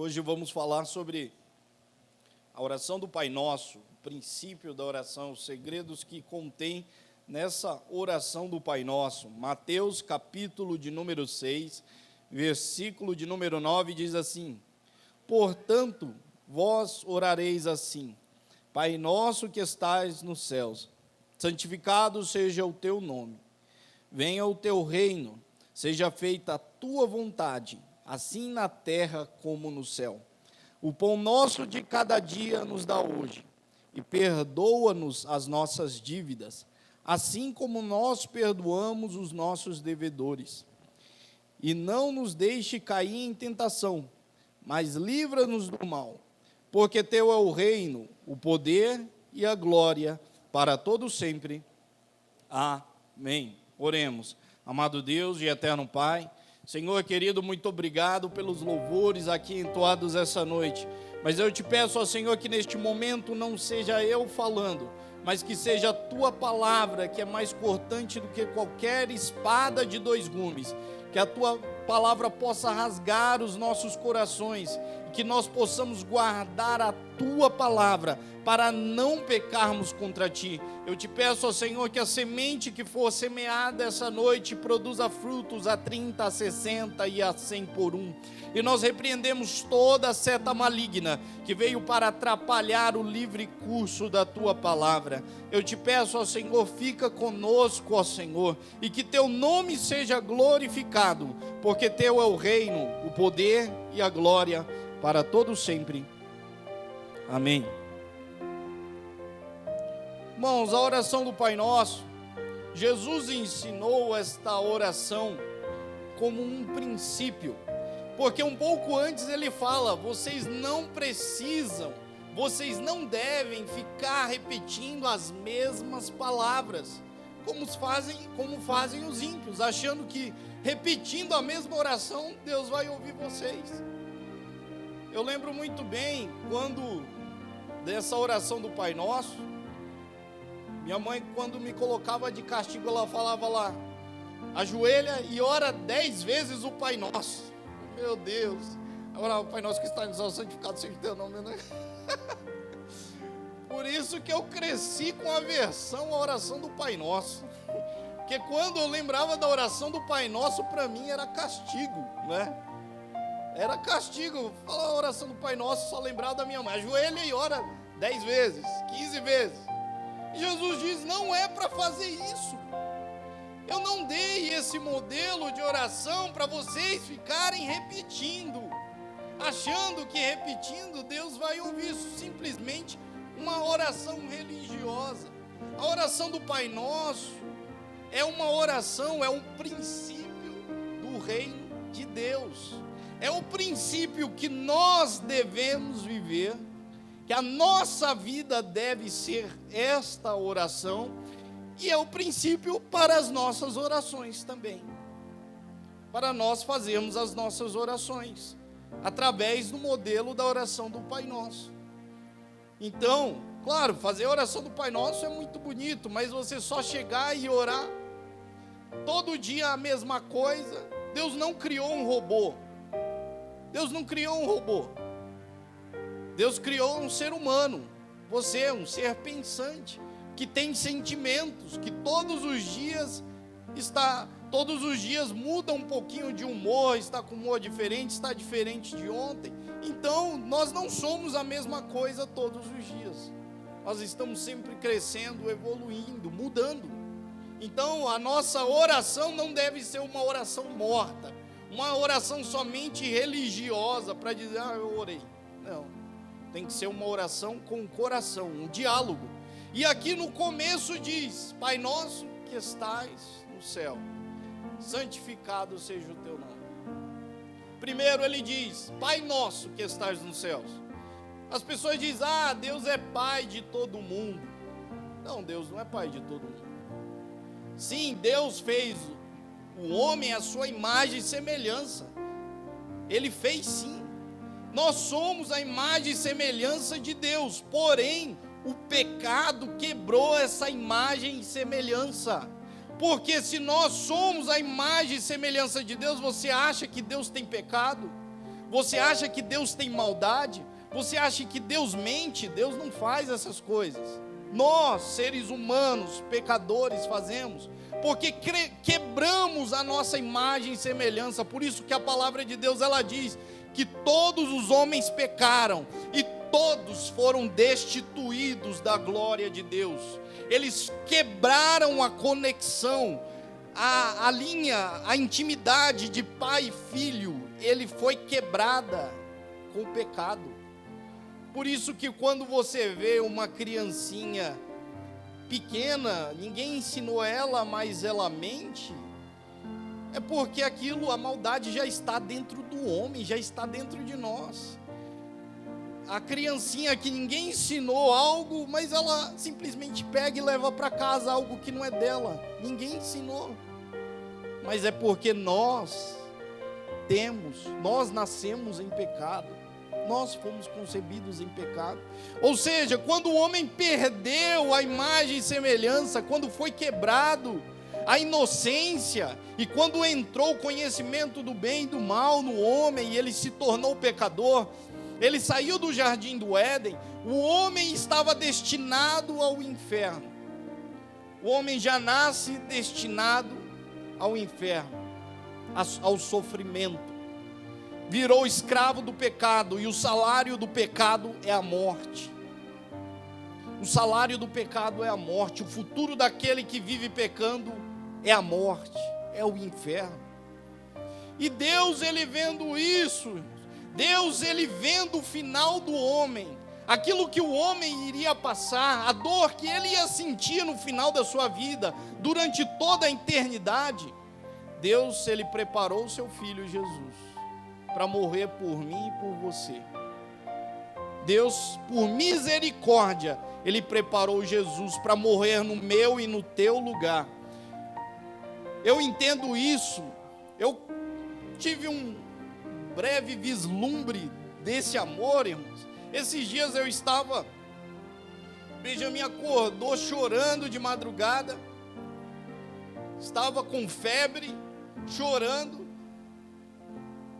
Hoje vamos falar sobre a oração do Pai Nosso, o princípio da oração, os segredos que contém nessa oração do Pai Nosso. Mateus, capítulo de número 6, versículo de número 9, diz assim: Portanto, vós orareis assim: Pai nosso que estais nos céus, santificado seja o teu nome. Venha o teu reino, seja feita a tua vontade, assim na terra como no céu. O pão nosso de cada dia nos dá hoje, e perdoa-nos as nossas dívidas, assim como nós perdoamos os nossos devedores. E não nos deixe cair em tentação, mas livra-nos do mal, porque teu é o reino, o poder e a glória para todo sempre. Amém. Oremos. Amado Deus e eterno Pai, Senhor querido, muito obrigado pelos louvores aqui entoados essa noite. Mas eu te peço, ó Senhor, que neste momento não seja eu falando, mas que seja a tua palavra, que é mais cortante do que qualquer espada de dois gumes. Que a tua palavra possa rasgar os nossos corações, e que nós possamos guardar a tua palavra, para não pecarmos contra ti. Eu te peço, ó Senhor, que a semente que for semeada essa noite produza frutos a 30, a 60 e a 100 por um. E nós repreendemos toda seta maligna que veio para atrapalhar o livre curso da tua palavra. Eu te peço, ó Senhor, fica conosco, ó Senhor, e que teu nome seja glorificado, porque teu é o reino, o poder e a glória para todo sempre. Amém. Irmãos, a oração do Pai Nosso, Jesus ensinou esta oração como um princípio, porque um pouco antes ele fala: vocês não precisam, vocês não devem ficar repetindo as mesmas palavras, como fazem os ímpios, achando que repetindo a mesma oração, Deus vai ouvir vocês. Eu lembro muito bem, quando dessa oração do Pai Nosso, minha mãe, quando me colocava de castigo, ela falava lá: ajoelha e ora 10 vezes o Pai Nosso. Meu Deus. Agora, o Pai Nosso que está no céu, santificado seja o teu nome, né? Por isso que eu cresci com aversão à oração do Pai Nosso. Porque quando eu lembrava da oração do Pai Nosso, para mim era castigo, né? Era castigo. Falar a oração do Pai Nosso, só lembrar da minha mãe. Ajoelha e ora 10 vezes, 15 vezes. E Jesus diz: não é para fazer isso. Eu não dei esse modelo de oração para vocês ficarem repetindo, achando que repetindo Deus vai ouvir. Isso simplesmente uma oração religiosa. A oração do Pai Nosso é uma oração, é um princípio do reino de Deus. É o princípio que nós devemos viver, que a nossa vida deve ser esta oração, e é o princípio para as nossas orações também, para nós fazermos as nossas orações, através do modelo da oração do Pai Nosso. Então, claro, fazer a oração do Pai Nosso é muito bonito, mas você só chegar e orar todo dia a mesma coisa. Deus não criou um robô. Deus não criou um robô. Deus criou um ser humano. Você é um ser pensante, que tem sentimentos, que todos os dias muda um pouquinho de humor, está com humor diferente, está diferente de ontem. Então, nós não somos a mesma coisa todos os dias. Nós estamos sempre crescendo, evoluindo, mudando. Então, a nossa oração não deve ser uma oração morta, uma oração somente religiosa para dizer: eu orei. Não, tem que ser uma oração com o coração, um diálogo. E aqui no começo diz: Pai nosso que estais no céu, santificado seja o teu nome. Primeiro ele diz: Pai nosso que estais nos céus. As pessoas dizem: Deus é pai de todo mundo. Não, Deus não é pai de todo mundo. Sim, Deus fez o homem à sua imagem e semelhança. Ele fez sim. Nós somos a imagem e semelhança de Deus, porém o pecado quebrou essa imagem e semelhança. Porque se nós somos a imagem e semelhança de Deus, você acha que Deus tem pecado? Você acha que Deus tem maldade? Você acha que Deus mente? Deus não faz essas coisas. Nós, seres humanos, pecadores, fazemos, porque quebramos a nossa imagem e semelhança. Por isso que a palavra de Deus, ela diz que todos os homens pecaram e todos foram destituídos da glória de Deus. Eles quebraram a conexão, a linha, a intimidade de pai e filho, ele foi quebrada com o pecado. Por isso que quando você vê uma criancinha pequena, ninguém ensinou ela, mas ela mente, é porque aquilo, a maldade já está dentro do homem, já está dentro de nós. A criancinha que ninguém ensinou algo, mas ela simplesmente pega e leva para casa algo que não é dela, ninguém ensinou, mas é porque nós nascemos em pecado, nós fomos concebidos em pecado. Ou seja, quando o homem perdeu a imagem e semelhança, quando foi quebrado a inocência, e quando entrou o conhecimento do bem e do mal no homem, e ele se tornou pecador, ele saiu do jardim do Éden, o homem estava destinado ao inferno. O homem já nasce destinado ao inferno, ao sofrimento. Virou escravo do pecado, e o salário do pecado é a morte. O salário do pecado é a morte. O futuro daquele que vive pecando é a morte, é o inferno. E Deus, ele vendo isso, Deus, ele vendo o final do homem, aquilo que o homem iria passar, a dor que ele ia sentir no final da sua vida, durante toda a eternidade, Deus, ele preparou o seu filho Jesus para morrer por mim e por você. Deus, por misericórdia, ele preparou Jesus para morrer no meu e no teu lugar. Eu entendo isso. Eu tive um breve vislumbre desse amor, irmãos. Esses dias eu estava, Benjamin acordou chorando de madrugada, estava com febre, chorando.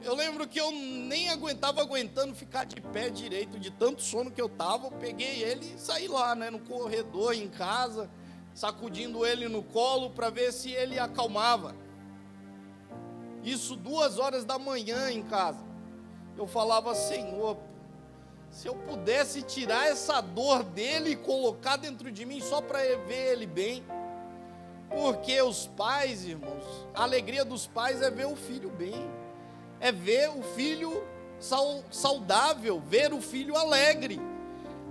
Eu lembro que eu nem estava aguentando ficar de pé direito, de tanto sono que eu estava. Eu peguei ele e saí lá, no corredor, em casa, sacudindo ele no colo para ver se ele acalmava. Isso 2h da manhã em casa. Eu falava: Senhor, se eu pudesse tirar essa dor dele e colocar dentro de mim só para ver ele bem. Porque os pais, irmãos, a alegria dos pais é ver o filho bem, é ver o filho saudável, ver o filho alegre.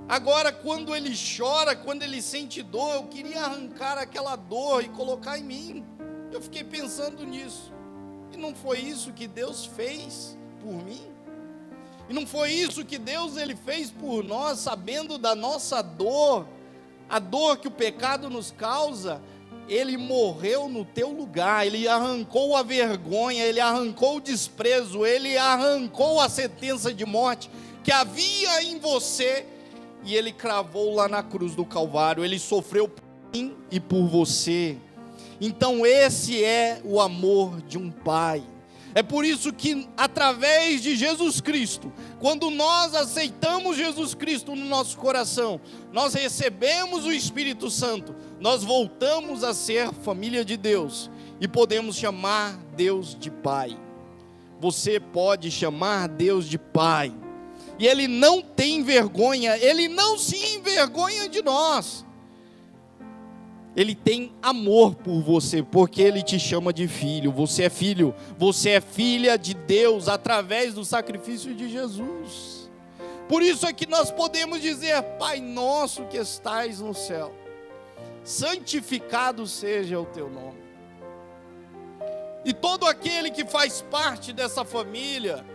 Agora, quando ele chora, quando ele sente dor, eu queria arrancar aquela dor e colocar em mim. Eu fiquei pensando nisso. E não foi isso que Deus fez por mim? E não foi isso que Deus, ele fez por nós, sabendo da nossa dor, a dor que o pecado nos causa? Ele morreu no teu lugar, ele arrancou a vergonha, ele arrancou o desprezo, ele arrancou a sentença de morte que havia em você, e ele cravou lá na cruz do Calvário. Ele sofreu por mim e por você. Então esse é o amor de um pai. É por isso que, através de Jesus Cristo, quando nós aceitamos Jesus Cristo no nosso coração, nós recebemos o Espírito Santo, nós voltamos a ser família de Deus e podemos chamar Deus de Pai. Você pode chamar Deus de Pai, e Ele não tem vergonha, Ele não se envergonha de nós. Ele tem amor por você, porque Ele te chama de filho. Você é filho, você é filha de Deus, através do sacrifício de Jesus. Por isso é que nós podemos dizer: Pai nosso que estais no céu, santificado seja o teu nome. E todo aquele que faz parte dessa família,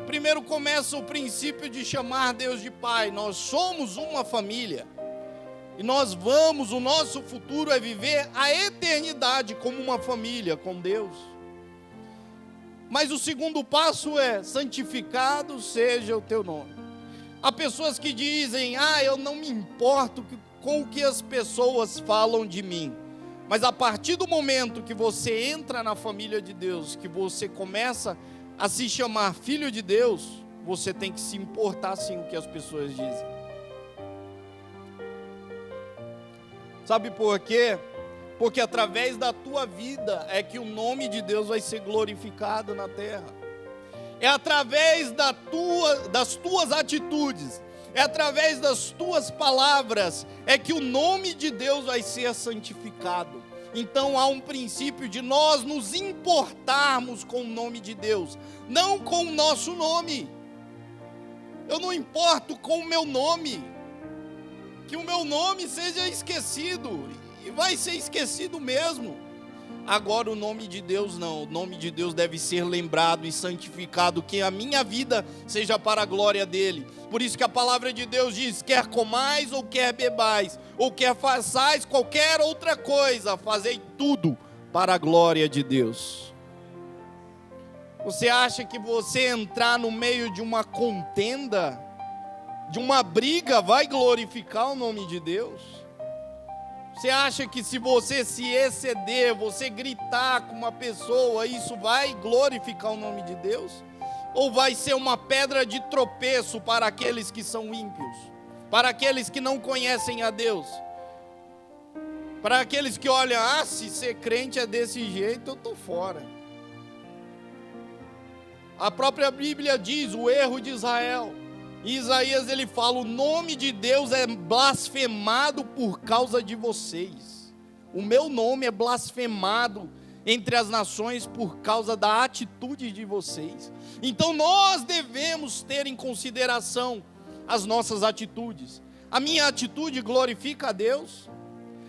primeiro começa o princípio de chamar Deus de Pai. Nós somos uma família. E o nosso futuro é viver a eternidade como uma família com Deus. Mas o segundo passo é: santificado seja o teu nome. Há pessoas que dizem: eu não me importo com o que as pessoas falam de mim. Mas a partir do momento que você entra na família de Deus, que você começa a se chamar filho de Deus, você tem que se importar sim com o que as pessoas dizem. Sabe por quê? Porque através da tua vida é que o nome de Deus vai ser glorificado na terra. É através das tuas atitudes, é através das tuas palavras, é que o nome de Deus vai ser santificado. Então há um princípio de nós nos importarmos com o nome de Deus, não com o nosso nome. Eu não importo com o meu nome, que o meu nome seja esquecido, e vai ser esquecido mesmo. Agora o nome de Deus não, o nome de Deus deve ser lembrado e santificado, que a minha vida seja para a glória dele. Por isso que a palavra de Deus diz: quer comais ou quer bebais, ou quer façais qualquer outra coisa, fazei tudo para a glória de Deus. Você acha que você entrar no meio de uma contenda, de uma briga, vai glorificar o nome de Deus? Você acha que se você se exceder, você gritar com uma pessoa, isso vai glorificar o nome de Deus? Ou vai ser uma pedra de tropeço para aqueles que são ímpios, para aqueles que não conhecem a Deus, para aqueles que olham: se ser crente é desse jeito, eu estou fora. A própria Bíblia diz o erro de Israel. Em Isaías ele fala: o nome de Deus é blasfemado por causa de vocês. O meu nome é blasfemado entre as nações por causa da atitude de vocês. Então nós devemos ter em consideração as nossas atitudes. A minha atitude glorifica a Deus?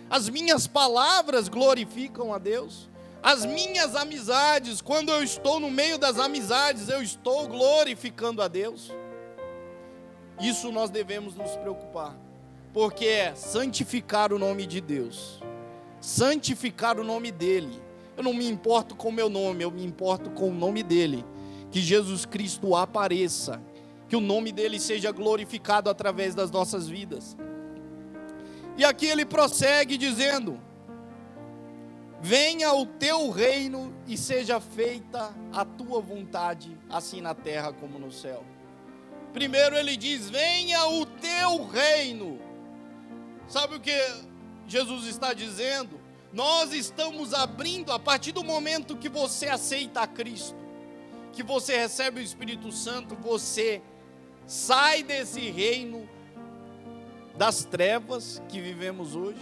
As minhas palavras glorificam a Deus? As minhas amizades, quando eu estou no meio das amizades, eu estou glorificando a Deus? Isso nós devemos nos preocupar, porque é santificar o nome de Deus, santificar o nome dEle. Eu não me importo com o meu nome, eu me importo com o nome dEle. Que Jesus Cristo apareça, que o nome dEle seja glorificado através das nossas vidas. E aqui ele prossegue dizendo: venha o teu reino e seja feita a tua vontade, assim na terra como no céu. Primeiro ele diz: venha o teu reino. Sabe o que Jesus está dizendo? Nós estamos abrindo, a partir do momento que você aceita a Cristo, que você recebe o Espírito Santo, você sai desse reino das trevas que vivemos hoje,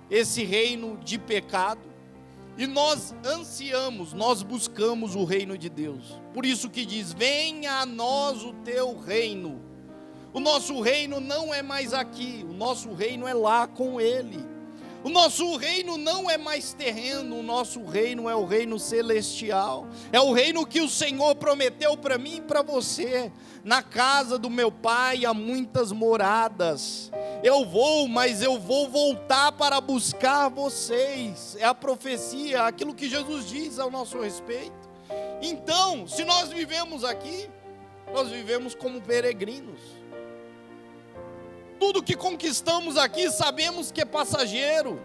esse reino de pecado, e nós ansiamos, nós buscamos o reino de Deus. Por isso que diz: venha a nós o teu reino. O nosso reino não é mais aqui, o nosso reino é lá com Ele. O nosso reino não é mais terreno, o nosso reino é o reino celestial. É o reino que o Senhor prometeu para mim e para você. Na casa do meu Pai há muitas moradas. Eu vou, mas eu vou voltar para buscar vocês. É a profecia, aquilo que Jesus diz ao nosso respeito. Então, se nós vivemos aqui, nós vivemos como peregrinos. Tudo que conquistamos aqui sabemos que é passageiro.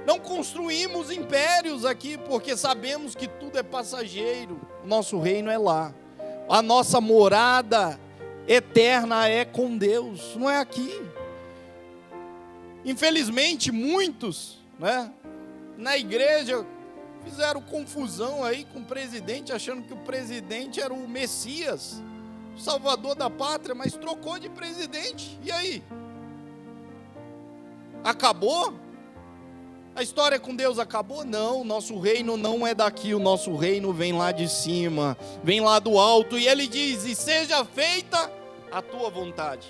Não construímos impérios aqui porque sabemos que tudo é passageiro. O nosso reino é lá. A nossa morada eterna é com Deus, não é aqui. Infelizmente muitos, na igreja fizeram confusão aí com o presidente, achando que o presidente era o Messias, Salvador da pátria, mas trocou de presidente. E aí? Acabou? A história com Deus acabou? Não, nosso reino não é daqui, o nosso reino vem lá de cima, vem lá do alto, e ele diz: e seja feita a tua vontade.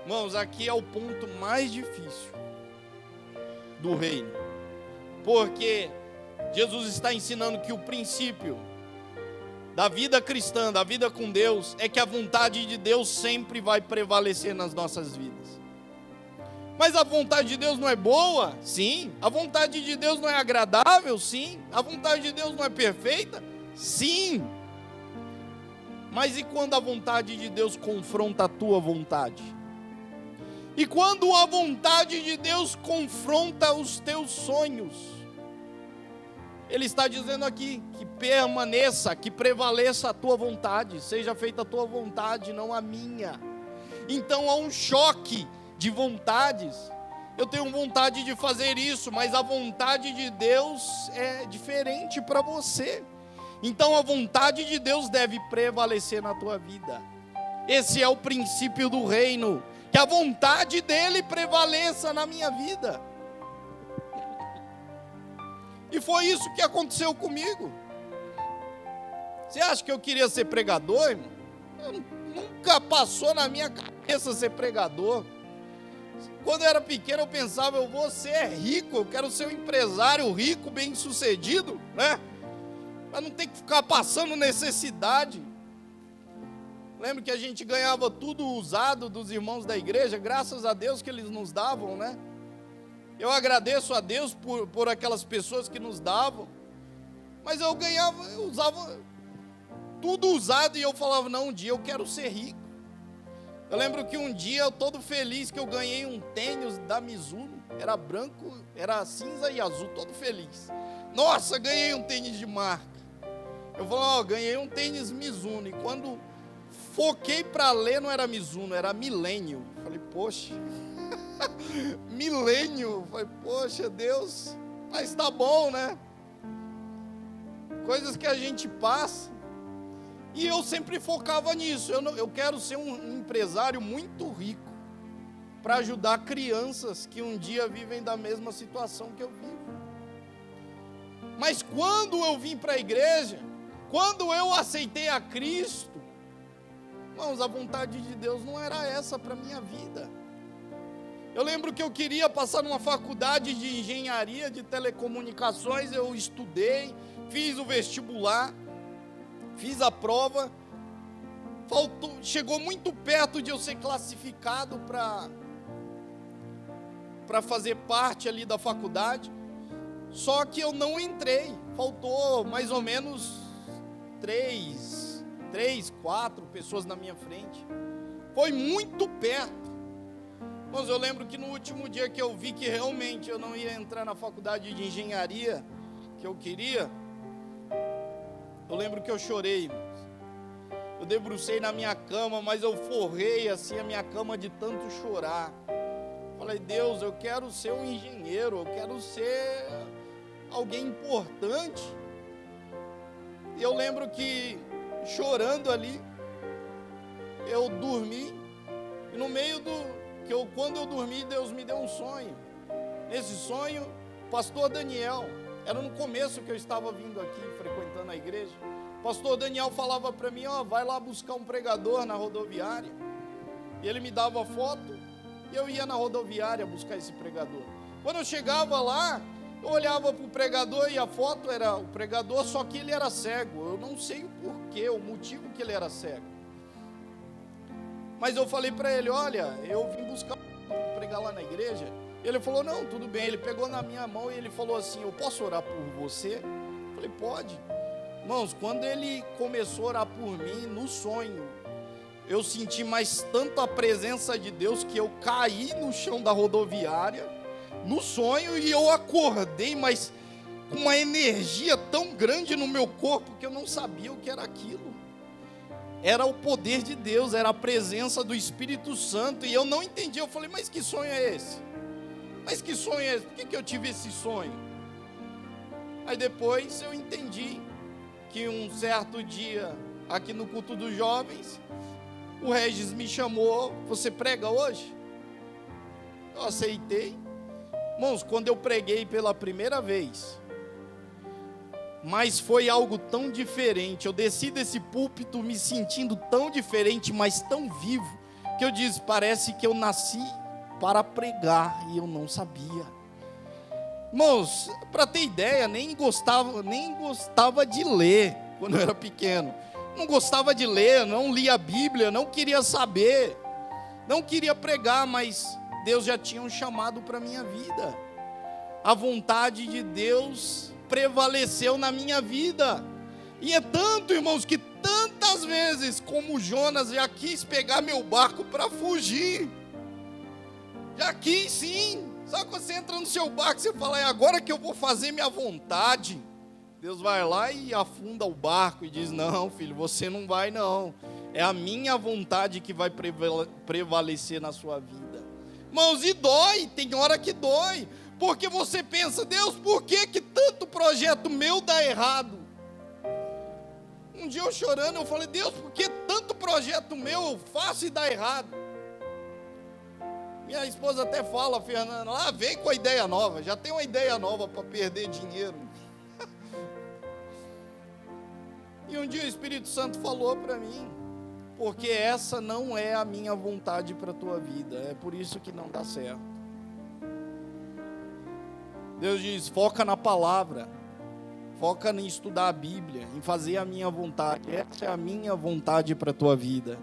Irmãos, aqui é o ponto mais difícil do reino, porque Jesus está ensinando que o princípio da vida cristã, da vida com Deus, é que a vontade de Deus sempre vai prevalecer nas nossas vidas. Mas a vontade de Deus não é boa? Sim. A vontade de Deus não é agradável? Sim. A vontade de Deus não é perfeita? Sim. Mas e quando a vontade de Deus confronta a tua vontade? E quando a vontade de Deus confronta os teus sonhos? Ele está dizendo aqui que permaneça, que prevaleça a tua vontade, seja feita a tua vontade, não a minha. Então há um choque de vontades. Eu tenho vontade de fazer isso, mas a vontade de Deus é diferente para você. Então a vontade de Deus deve prevalecer na tua vida. Esse é o princípio do reino, que a vontade dele prevaleça na minha vida. E foi isso que aconteceu comigo. Você acha que eu queria ser pregador, irmão? Nunca passou na minha cabeça ser pregador. Quando eu era pequeno eu pensava, eu vou ser rico, eu quero ser um empresário rico, bem sucedido, né? Para não ter que ficar passando necessidade. Lembro que a gente ganhava tudo usado dos irmãos da igreja, graças a Deus que eles nos davam, né? Eu agradeço a Deus por aquelas pessoas que nos davam, mas eu usava tudo usado e eu falava, não, um dia eu quero ser rico. Eu lembro que um dia eu todo feliz que eu ganhei um tênis da Mizuno, era branco, era cinza e azul, todo feliz. Nossa, ganhei um tênis de marca. Eu falei, ganhei um tênis Mizuno, e quando foquei para ler não era Mizuno, era Millennium. Falei, poxa... Milênio, falei, poxa Deus, mas tá bom, né? Coisas que a gente passa. E eu sempre focava nisso. Eu quero ser um empresário muito rico para ajudar crianças que um dia vivem da mesma situação que eu vivo. Mas quando eu vim para a igreja, quando eu aceitei a Cristo, irmãos, a vontade de Deus não era essa para a minha vida. Eu lembro que eu queria passar numa faculdade de engenharia de telecomunicações, eu estudei, fiz o vestibular, fiz a prova, chegou muito perto de eu ser classificado para fazer parte ali da faculdade, só que eu não entrei, faltou mais ou menos 4 pessoas na minha frente, foi muito perto. Mas eu lembro que no último dia que eu vi que realmente eu não ia entrar na faculdade de engenharia que eu queria, eu lembro que eu chorei, irmãos. Eu debrucei na minha cama, mas eu forrei assim a minha cama de tanto chorar. Falei, Deus, eu quero ser um engenheiro, eu quero ser alguém importante. E eu lembro que chorando ali, eu dormi, e no meio quando eu dormi, Deus me deu um sonho. Nesse sonho, o pastor Daniel, era no começo que eu estava vindo aqui, frequentando a igreja, o pastor Daniel falava para mim, vai lá buscar um pregador na rodoviária, e ele me dava foto, e eu ia na rodoviária buscar esse pregador. Quando eu chegava lá, eu olhava para o pregador, e a foto era o pregador, só que ele era cego, eu não sei o porquê, o motivo que ele era cego. Mas eu falei para ele, olha, eu vim buscar pregar lá na igreja. Ele falou, não, tudo bem. Ele pegou na minha mão e ele falou assim, eu posso orar por você? Eu falei, pode. Irmãos, quando ele começou a orar por mim, no sonho, eu senti mais tanto a presença de Deus que eu caí no chão da rodoviária, no sonho, e eu acordei, mas com uma energia tão grande no meu corpo que eu não sabia o que era aquilo. Era o poder de Deus, era a presença do Espírito Santo, e eu não entendi. Eu falei, mas que sonho é esse? Mas que sonho é esse? Por que eu tive esse sonho? Aí depois eu entendi que um certo dia, aqui no culto dos jovens, o Regis me chamou, você prega hoje? Eu aceitei. Irmãos, quando eu preguei pela primeira vez, mas foi algo tão diferente, eu desci desse púlpito me sentindo tão diferente, mas tão vivo, que eu disse, parece que eu nasci para pregar, e eu não sabia. Irmãos, para ter ideia, nem gostava de ler, quando eu era pequeno, não gostava de ler, não lia a Bíblia, não queria saber, não queria pregar, mas Deus já tinha um chamado para a minha vida, a vontade de Deus prevaleceu na minha vida, e é tanto, irmãos, que tantas vezes, como Jonas, já quis pegar meu barco para fugir, já quis sim, sabe quando você entra no seu barco, você fala, é agora que eu vou fazer minha vontade, Deus vai lá e afunda o barco e diz: não, filho, você não vai não. É a minha vontade que vai prevalecer na sua vida. Irmãos, e dói, tem hora que dói. Porque você pensa: Deus, por que tanto projeto meu dá errado? Um dia eu chorando, eu falei: Deus, por que tanto projeto meu eu faço e dá errado? Minha esposa até fala: Fernanda, lá vem com a ideia nova, já tem uma ideia nova para perder dinheiro. E um dia o Espírito Santo falou para mim: porque essa não é a minha vontade para a tua vida, é por isso que não dá certo. Deus diz: foca na palavra, foca em estudar a Bíblia, em fazer a minha vontade. Essa é a minha vontade para a tua vida.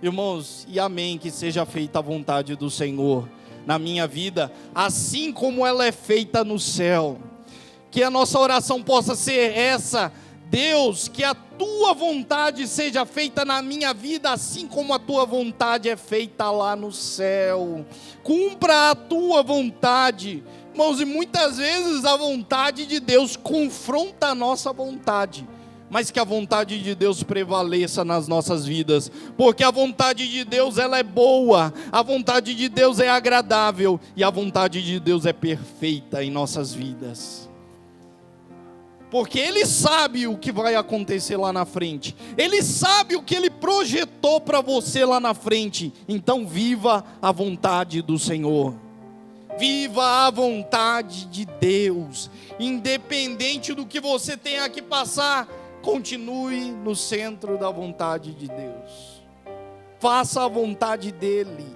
Irmãos, e amém, que seja feita a vontade do Senhor na minha vida, assim como ela é feita no céu. Que a nossa oração possa ser essa: Deus, que a tua vontade seja feita na minha vida, assim como a tua vontade é feita lá no céu. Cumpra a tua vontade. Irmãos, e muitas vezes a vontade de Deus confronta a nossa vontade, mas que a vontade de Deus prevaleça nas nossas vidas, porque a vontade de Deus, ela é boa, a vontade de Deus é agradável, e a vontade de Deus é perfeita em nossas vidas. Porque Ele sabe o que vai acontecer lá na frente, Ele sabe o que Ele projetou para você lá na frente. Então viva a vontade do Senhor, viva a vontade de Deus, independente do que você tenha que passar, continue no centro da vontade de Deus, faça a vontade dEle,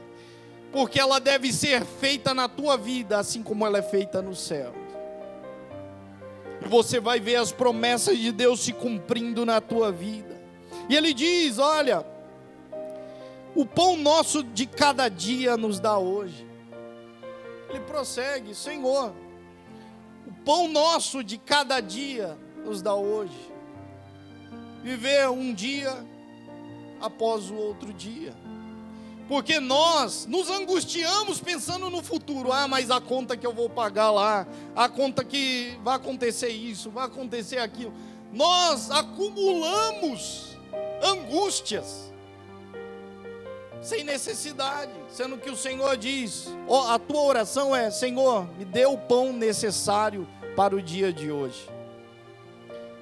porque ela deve ser feita na tua vida, assim como ela é feita no céu. E você vai ver as promessas de Deus se cumprindo na tua vida. E Ele diz: olha, o pão nosso de cada dia nos dá hoje. Ele prossegue: Senhor, o pão nosso de cada dia nos dá hoje. Viver um dia após o outro dia. Porque nós nos angustiamos pensando no futuro. Ah, mas a conta que eu vou pagar lá, a conta que vai acontecer isso, vai acontecer aquilo. Nós acumulamos angústias sem necessidade, sendo que o Senhor diz, a tua oração é: Senhor, me dê o pão necessário para o dia de hoje,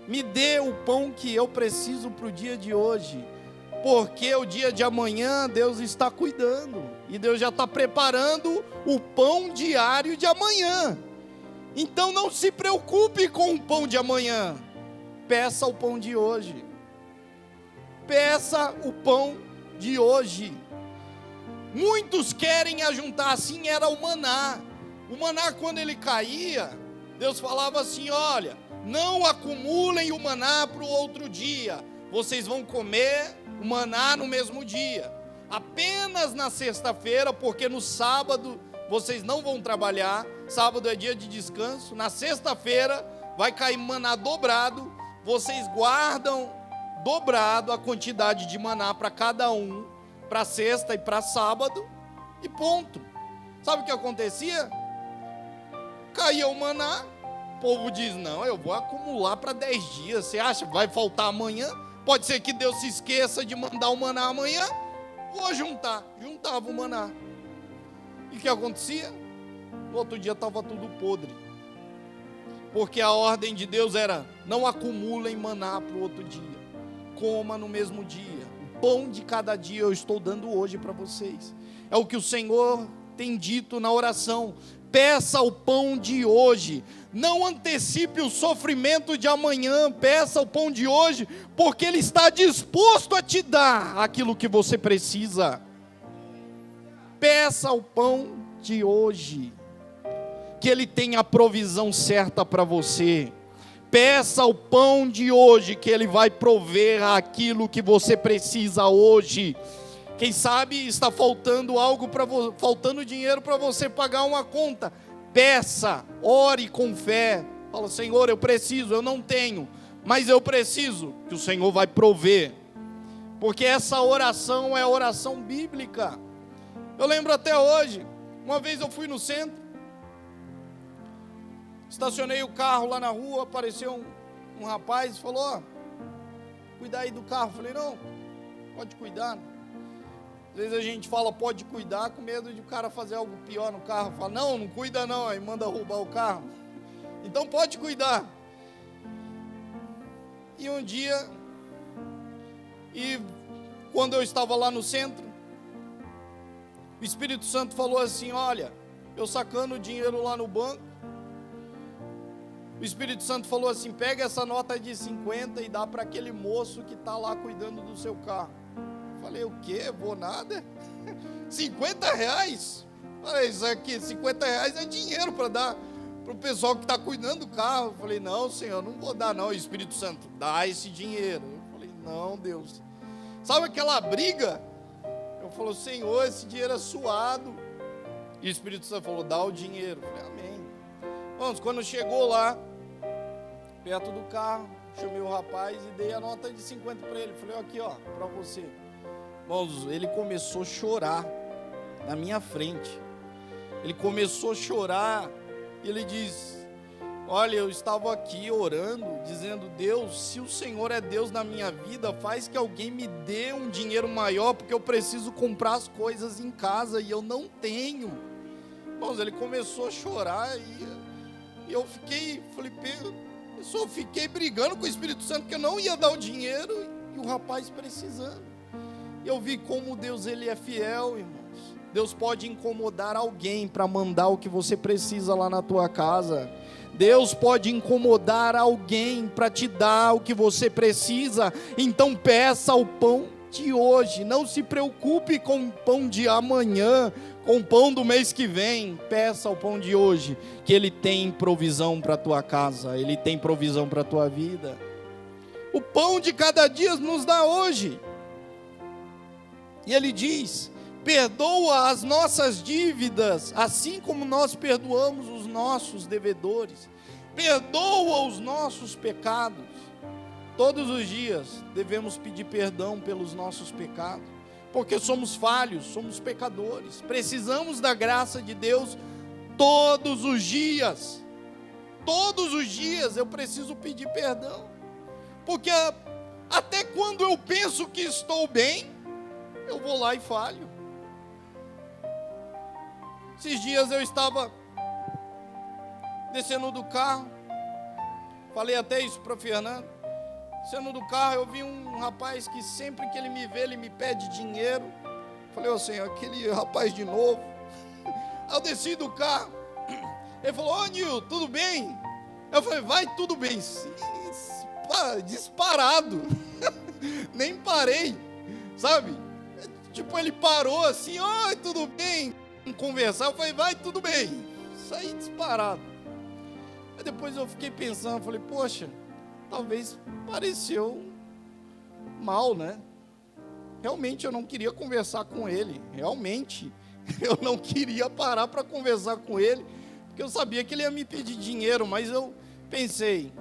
me dê o pão que eu preciso para o dia de hoje, porque o dia de amanhã Deus está cuidando, e Deus já está preparando o pão diário de amanhã. Então não se preocupe com o pão de amanhã, peça o pão de hoje, peça o pão de hoje. Muitos querem ajuntar, assim era o maná. O maná, quando ele caía, Deus falava assim: olha, não acumulem o maná para o outro dia, vocês vão comer o maná no mesmo dia, apenas na sexta-feira, porque no sábado vocês não vão trabalhar, sábado é dia de descanso, na sexta-feira vai cair maná dobrado, vocês guardam dobrado a quantidade de maná para cada um, para sexta e para sábado, e ponto. Sabe o que acontecia? Caía o maná, o povo diz: não, eu vou acumular para 10 dias, você acha que vai faltar amanhã? Pode ser que Deus se esqueça de mandar o maná amanhã, vou juntar. Juntava o maná, e o que acontecia? No outro dia estava tudo podre, porque a ordem de Deus era: não acumulem maná para o outro dia, coma no mesmo dia. O pão de cada dia eu estou dando hoje para vocês. É o que o Senhor tem dito na oração: peça o pão de hoje, não antecipe o sofrimento de amanhã, peça o pão de hoje, porque Ele está disposto a te dar aquilo que você precisa. Peça o pão de hoje, que Ele tem a provisão certa para você. Peça o pão de hoje, que Ele vai prover aquilo que você precisa hoje. Quem sabe está faltando algo faltando dinheiro para você pagar uma conta. Peça, ore com fé. Fala: Senhor, eu preciso, eu não tenho, mas eu preciso, que o Senhor vai prover. Porque essa oração é a oração bíblica. Eu lembro até hoje, uma vez eu fui no centro, estacionei o carro lá na rua, apareceu um rapaz falou, ó, cuidar aí do carro. Eu falei, não, pode cuidar. Às vezes a gente fala, pode cuidar, com medo de o cara fazer algo pior no carro. Fala, não, não cuida não, aí manda roubar o carro. Então pode cuidar. E um dia, quando eu estava lá no centro, o Espírito Santo falou assim, olha, eu sacando dinheiro lá no banco, o Espírito Santo falou assim, pega essa nota de 50 e dá para aquele moço que está lá cuidando do seu carro. Eu falei, o quê? Vou nada? 50 reais? Falei, isso aqui, 50 reais é dinheiro para dar para o pessoal que está cuidando do carro. Eu falei, não, Senhor, não vou dar não. Espírito Santo, dá esse dinheiro. Eu falei, não, Deus. Sabe aquela briga? Eu falei, Senhor, esse dinheiro é suado. E o Espírito Santo falou, dá o dinheiro. Eu falei, amém. Vamos, quando chegou lá, perto do carro, chamei o rapaz e dei a nota de 50 para ele. Falei, aqui ó, para você. Irmãos, ele começou a chorar na minha frente. Ele começou a chorar e ele diz, olha, eu estava aqui orando, dizendo, Deus, se o Senhor é Deus na minha vida, faz que alguém me dê um dinheiro maior, porque eu preciso comprar as coisas em casa e eu não tenho. Irmãos, ele começou a chorar e eu fiquei brigando com o Espírito Santo, que eu não ia dar o dinheiro e o rapaz precisando. Eu vi como Deus, ele é fiel, irmãos. Deus pode incomodar alguém para mandar o que você precisa lá na tua casa. Deus pode incomodar alguém para te dar o que você precisa. Então peça o pão de hoje. Não se preocupe com o pão de amanhã, com o pão do mês que vem. Peça o pão de hoje, que Ele tem provisão para a tua casa, Ele tem provisão para a tua vida. O pão de cada dia nos dá hoje. E Ele diz, perdoa as nossas dívidas, assim como nós perdoamos os nossos devedores. Perdoa os nossos pecados. Todos os dias devemos pedir perdão pelos nossos pecados, porque somos falhos, somos pecadores. Precisamos da graça de Deus todos os dias. Todos os dias eu preciso pedir perdão, porque até quando eu penso que estou bem, eu vou lá e falho. Esses dias eu estava descendo do carro, falei até isso para o Fernando, descendo do carro eu vi um rapaz que sempre que ele me vê, ele me pede dinheiro. Falei, ô Senhor, aquele rapaz de novo. Aí eu desci do carro, ele falou, ô Nil, tudo bem? Eu falei, vai, tudo bem. Sim, disparado, nem parei, sabe? Tipo, ele parou assim, oi, tudo bem? Conversar, eu falei, vai, tudo bem. Saí disparado. Aí depois eu fiquei pensando, falei, poxa, talvez pareceu mal, né? Realmente eu não queria conversar com ele. Realmente, eu não queria parar para conversar com ele, porque eu sabia que ele ia me pedir dinheiro, mas eu pensei,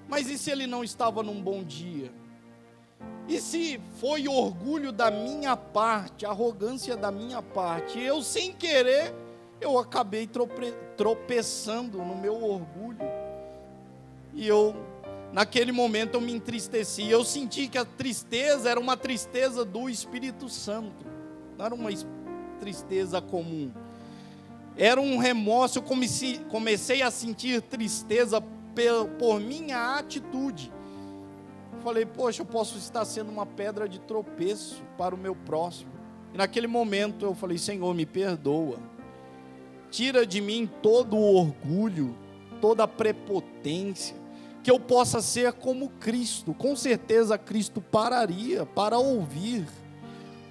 mas e se ele não estava num bom dia? E se foi orgulho da minha parte, arrogância da minha parte, eu sem querer, eu acabei tropeçando no meu orgulho, e naquele momento eu me entristeci, eu senti que a tristeza era uma tristeza do Espírito Santo, não era uma tristeza comum, era um remorso. Eu comecei a sentir tristeza por minha atitude. Falei, poxa, eu posso estar sendo uma pedra de tropeço para o meu próximo. E naquele momento eu falei, Senhor, me perdoa. Tira de mim todo o orgulho, toda a prepotência, que eu possa ser como Cristo. Com certeza Cristo pararia para ouvir.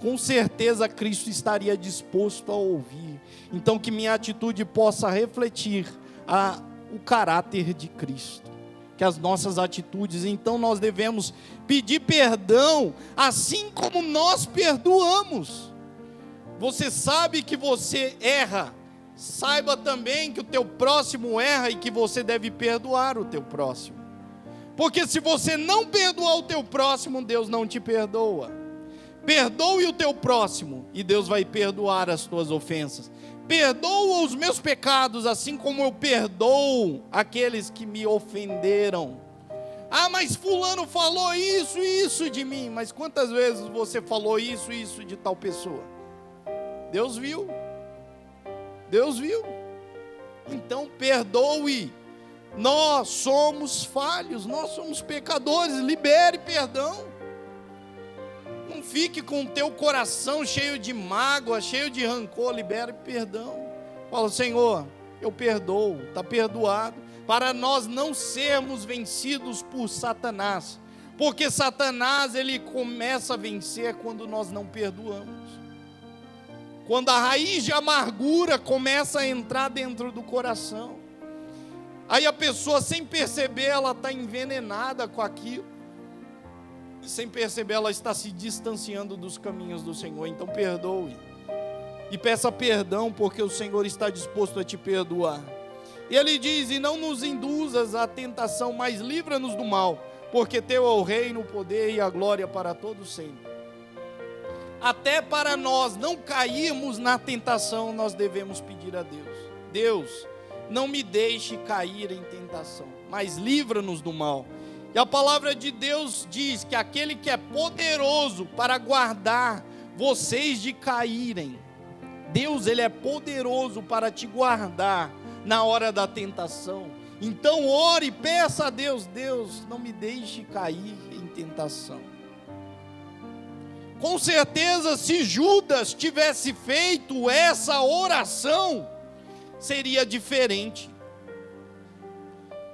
Com certeza Cristo estaria disposto a ouvir. Então que minha atitude possa refletir o caráter de Cristo. Que as nossas atitudes, então nós devemos pedir perdão, assim como nós perdoamos. Você sabe que você erra, saiba também que o teu próximo erra e que você deve perdoar o teu próximo. Porque se você não perdoar o teu próximo, Deus não te perdoa. Perdoe o teu próximo e Deus vai perdoar as tuas ofensas. Perdoa os meus pecados, assim como eu perdoo aqueles que me ofenderam. Ah, mas fulano falou isso e isso de mim. Mas quantas vezes você falou isso e isso de tal pessoa? Deus viu. Deus viu. Então perdoe. Nós somos falhos, nós somos pecadores. Libere perdão. Não fique com o teu coração cheio de mágoa, cheio de rancor. Libere perdão. Fala: Senhor, eu perdoo, está perdoado. Para nós não sermos vencidos por Satanás. Porque Satanás, ele começa a vencer quando nós não perdoamos. Quando a raiz de amargura começa a entrar dentro do coração. Aí a pessoa, sem perceber, ela está envenenada com aquilo. E sem perceber, ela está se distanciando dos caminhos do Senhor. Então perdoe. E peça perdão, porque o Senhor está disposto a te perdoar. E ele diz: e não nos induzas à tentação, mas livra-nos do mal, porque teu é o reino, o poder e a glória para todos sempre. Até para nós não cairmos na tentação, nós devemos pedir a Deus: Deus, não me deixe cair em tentação, mas livra-nos do mal. E a palavra de Deus diz que aquele que é poderoso para guardar vocês de caírem, Deus, ele é poderoso para te guardar na hora da tentação. Então ore e peça a Deus: Deus, não me deixe cair em tentação. Com certeza, se Judas tivesse feito essa oração, seria diferente.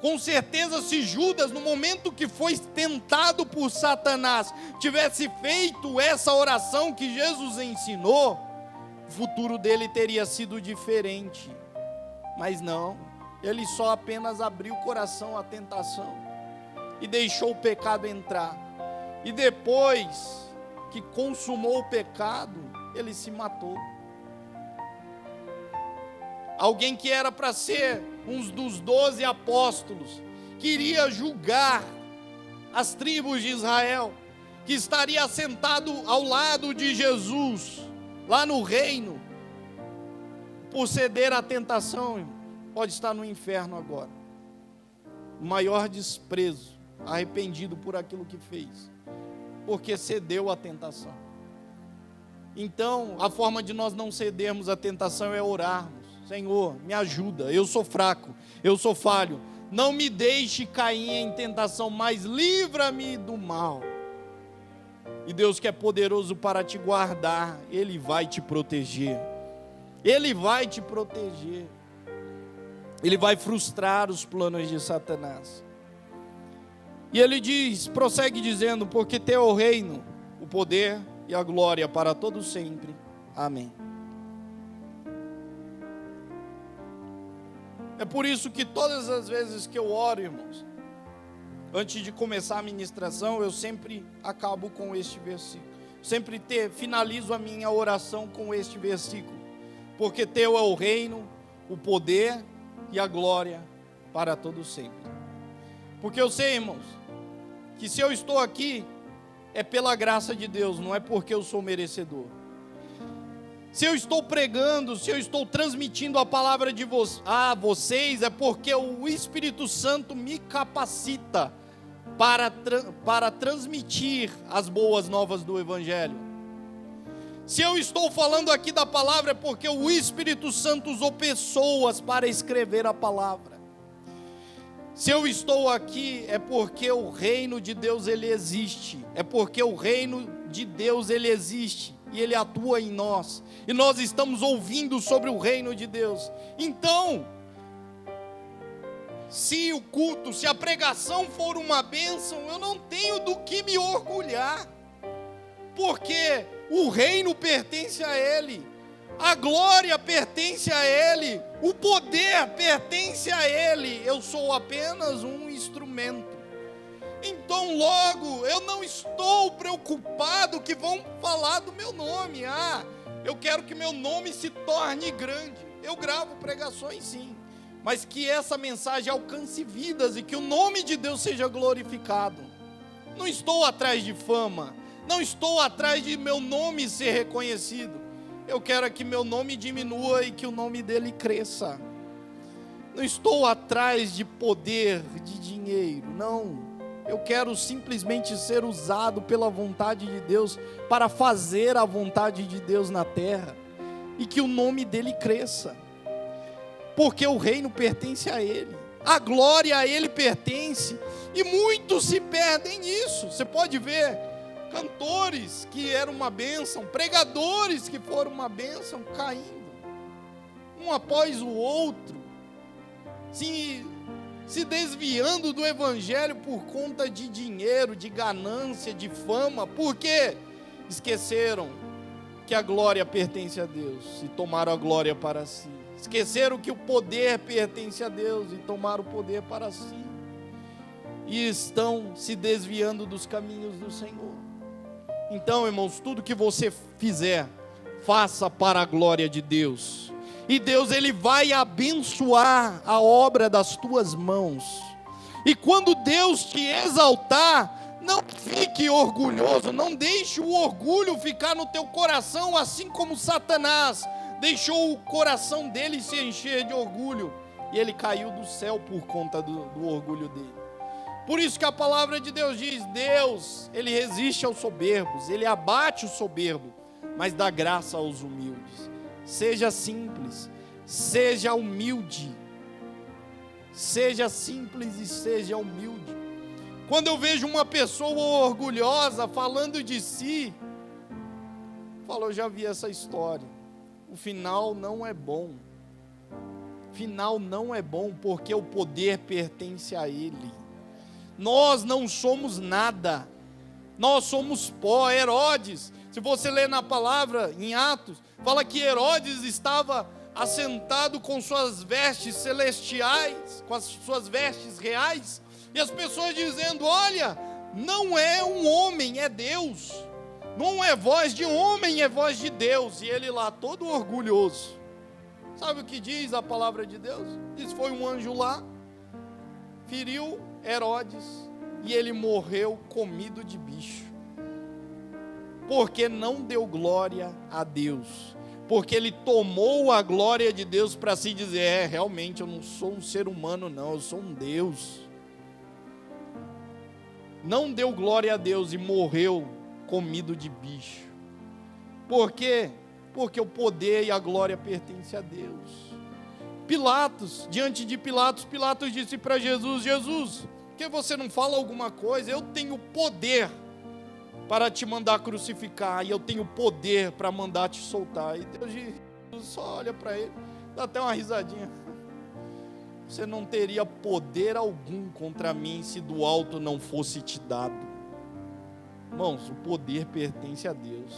Com certeza, se Judas, no momento que foi tentado por Satanás, tivesse feito essa oração que Jesus ensinou, o futuro dele teria sido diferente. Mas não, ele só apenas abriu o coração à tentação e deixou o pecado entrar. E depois que consumou o pecado, ele se matou. Alguém que era para ser um dos 12 apóstolos, queria julgar as tribos de Israel, que estaria sentado ao lado de Jesus, lá no reino, por ceder à tentação, pode estar no inferno agora. O maior desprezo, arrependido por aquilo que fez, porque cedeu à tentação. Então, a forma de nós não cedermos à tentação é orarmos: Senhor, me ajuda, eu sou fraco, eu sou falho, não me deixe cair em tentação, mas livra-me do mal. E Deus, que é poderoso para te guardar, Ele vai te proteger. Ele vai te proteger. Ele vai frustrar os planos de Satanás. E ele diz, prossegue dizendo: porque teu é o reino, o poder e a glória para todos sempre. Amém. É por isso que todas as vezes que eu oro, irmãos, antes de começar a ministração, eu sempre acabo com este versículo. Sempre finalizo a minha oração com este versículo: porque teu é o reino, o poder e a glória para todos sempre. Porque eu sei, irmãos, que se eu estou aqui, é pela graça de Deus, não é porque eu sou merecedor. Se eu estou pregando, se eu estou transmitindo a palavra a vocês, é porque o Espírito Santo me capacita para transmitir as boas novas do Evangelho. Se eu estou falando aqui da palavra, é porque o Espírito Santo usou pessoas para escrever a palavra. Se eu estou aqui, é porque o reino de Deus, ele existe. É porque o reino de Deus, ele existe. E ele atua em nós. E nós estamos ouvindo sobre o reino de Deus. Então, se o culto, se a pregação for uma bênção, eu não tenho do que me orgulhar. Porque o reino pertence a Ele. A glória pertence a Ele. O poder pertence a Ele. Eu sou apenas um instrumento. Então logo, eu não estou preocupado que vão falar do meu nome. Eu quero que meu nome se torne grande. Eu gravo pregações sim, mas que essa mensagem alcance vidas e que o nome de Deus seja glorificado. Não estou atrás de fama, não estou atrás de meu nome ser reconhecido. Eu quero que meu nome diminua e que o nome dele cresça. Não estou atrás de poder, de dinheiro, não. eu quero simplesmente ser usado pela vontade de Deus para fazer a vontade de Deus na terra e que o nome dele cresça, porque o reino pertence a ele, a glória a ele pertence, e muitos se perdem nisso. Você pode ver cantores que eram uma bênção, pregadores que foram uma bênção, caindo um após o outro, se desviando do evangelho por conta de dinheiro, de ganância, de fama, porque esqueceram que a glória pertence a Deus e tomaram a glória para si. Esqueceram que o poder pertence a Deus e tomaram o poder para si. E estão se desviando dos caminhos do Senhor. Então, irmãos, tudo que você fizer, faça para a glória de Deus. E Deus, ele vai abençoar a obra das tuas mãos. E quando Deus te exaltar, não fique orgulhoso, não deixe o orgulho ficar no teu coração, assim como Satanás deixou o coração dele se encher de orgulho, e ele caiu do céu por conta do orgulho dele. Por isso que a palavra de Deus diz: Deus, ele resiste aos soberbos, ele abate o soberbo, mas dá graça aos humildes. Seja simples, seja humilde, seja simples e seja humilde. Quando eu vejo uma pessoa orgulhosa falando de si, eu já vi essa história. O final não é bom. O final não é bom, porque o poder pertence a ele. Nós não somos nada, nós somos pó. Herodes, se você ler na palavra, em Atos, fala que Herodes estava assentado com suas vestes celestiais, com as suas vestes reais, e as pessoas dizendo: olha, não é um homem, é Deus, não é voz de homem, é voz de Deus. E ele lá todo orgulhoso. Sabe o que diz a palavra de Deus? Diz: foi um anjo lá, feriu Herodes, e ele morreu comido de bicho, porque não deu glória a Deus, porque ele tomou a glória de Deus para si, dizer: realmente eu não sou um ser humano não, eu sou um Deus. Não deu glória a Deus e morreu comido de bicho. Por quê? Porque o poder e a glória pertencem a Deus. Pilatos, diante de Pilatos, Pilatos disse para Jesus: Jesus, por que você não fala alguma coisa? Eu tenho poder para te mandar crucificar, e eu tenho poder para mandar te soltar. E Deus só olha para ele, dá até uma risadinha: você não teria poder algum contra mim se do alto não fosse te dado. Irmãos, o poder pertence a Deus.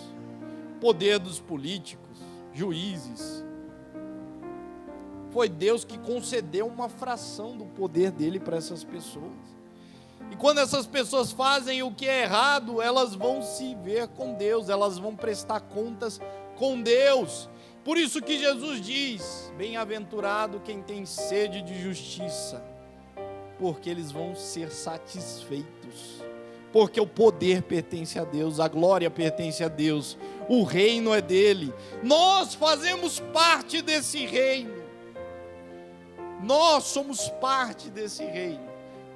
O poder dos políticos, juízes, foi Deus que concedeu uma fração do poder dele para essas pessoas. E quando essas pessoas fazem o que é errado, elas vão se ver com Deus, elas vão prestar contas com Deus. Por isso que Jesus diz: bem-aventurado quem tem sede de justiça, porque eles vão ser satisfeitos. Porque o poder pertence a Deus, a glória pertence a Deus, o reino é dele. Nós fazemos parte desse reino. Nós somos parte desse reino.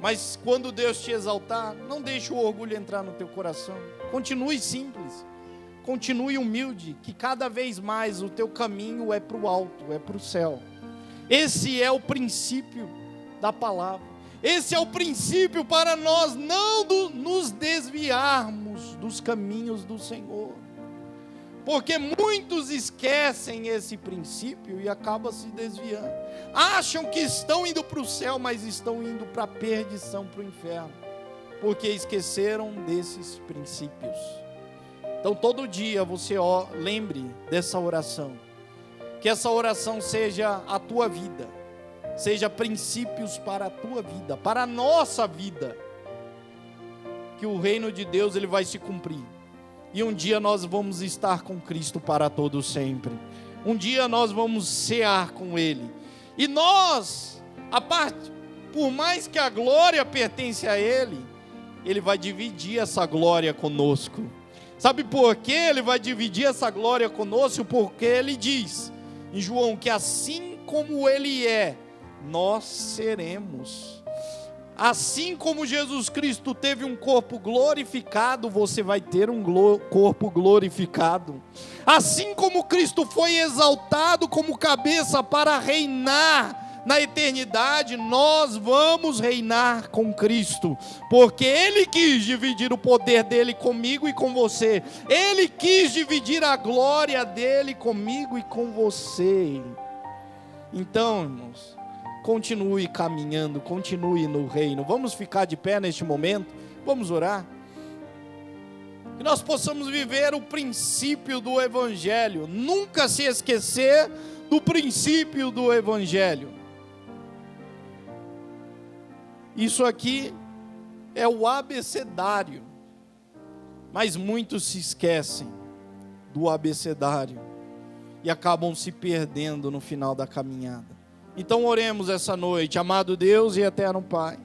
Mas quando Deus te exaltar, não deixe o orgulho entrar no teu coração. Continue simples, continue humilde, que cada vez mais o teu caminho é para o alto, é para o céu. Esse é o princípio da palavra. Esse é o princípio para nós não nos desviarmos dos caminhos do Senhor. Porque muitos esquecem esse princípio e acabam se desviando. Acham que estão indo para o céu, mas estão indo para a perdição, para o inferno. Porque esqueceram desses princípios. Então todo dia você lembre dessa oração. Que essa oração seja a tua vida. Seja princípios para a tua vida, para a nossa vida. Que o reino de Deus ele vai se cumprir. E um dia nós vamos estar com Cristo para todo sempre. Um dia nós vamos cear com Ele. E nós, por mais que a glória pertence a Ele, Ele vai dividir essa glória conosco. Sabe por que Ele vai dividir essa glória conosco? Porque Ele diz em João que assim como Ele é, nós seremos. Assim como Jesus Cristo teve um corpo glorificado, você vai ter um corpo glorificado. Assim como Cristo foi exaltado como cabeça para reinar na eternidade, nós vamos reinar com Cristo, porque Ele quis dividir o poder dele comigo e com você. Ele quis dividir a glória dele comigo e com você. Então, irmãos, continue caminhando, continue no reino. Vamos ficar de pé neste momento, vamos orar. Que nós possamos viver o princípio do Evangelho, nunca se esquecer do princípio do Evangelho. Isso aqui é o abecedário, mas muitos se esquecem do abecedário e acabam se perdendo no final da caminhada. Então oremos essa noite. Amado Deus e eterno Pai,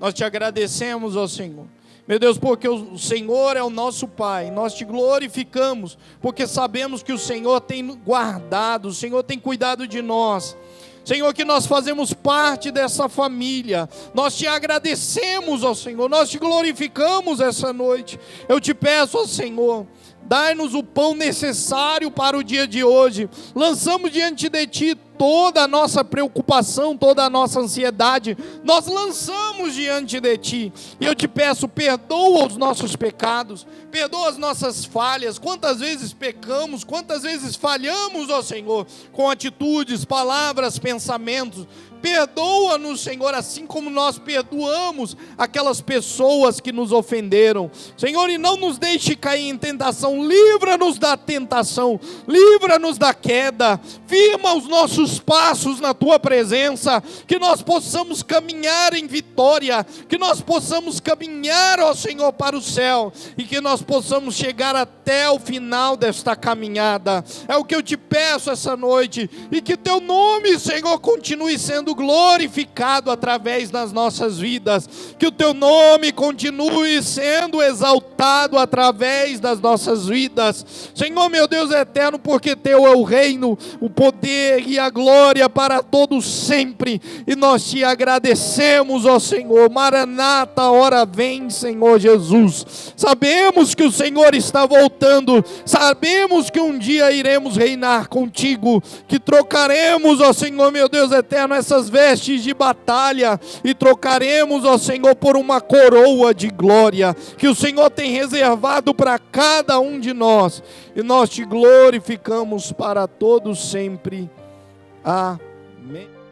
nós te agradecemos, ó Senhor, meu Deus, porque o Senhor é o nosso Pai. Nós te glorificamos, porque sabemos que o Senhor tem guardado, o Senhor tem cuidado de nós. Senhor, que nós fazemos parte dessa família. Nós te agradecemos, ó Senhor, nós te glorificamos essa noite. Eu te peço, ó Senhor, dai-nos o pão necessário para o dia de hoje. Lançamos diante de Ti toda a nossa preocupação, toda a nossa ansiedade, nós lançamos diante de Ti. E eu te peço, perdoa os nossos pecados, perdoa as nossas falhas. Quantas vezes pecamos, quantas vezes falhamos, ó Senhor, com atitudes, palavras, pensamentos. Perdoa-nos, Senhor, assim como nós perdoamos aquelas pessoas que nos ofenderam. Senhor, e não nos deixe cair em tentação. Livra-nos da tentação, livra-nos da queda. Firma os nossos passos na Tua presença, que nós possamos caminhar em vitória, que nós possamos caminhar, ó Senhor, para o céu, e que nós possamos chegar até o final desta caminhada. É o que eu te peço essa noite, e que Teu nome, Senhor, continue sendo glorificado através das nossas vidas, que o Teu nome continue sendo exaltado através das nossas vidas, Senhor, meu Deus eterno, porque Teu é o reino, o poder e a glória para todos sempre, e nós te agradecemos, ó Senhor. Maranata, hora vem, Senhor Jesus. Sabemos que o Senhor está voltando, sabemos que um dia iremos reinar contigo, que trocaremos, ó Senhor, meu Deus eterno, essas vestes de batalha, e trocaremos, ó Senhor, por uma coroa de glória, que o Senhor tem reservado para cada um de nós, e nós te glorificamos para todos sempre. Amém.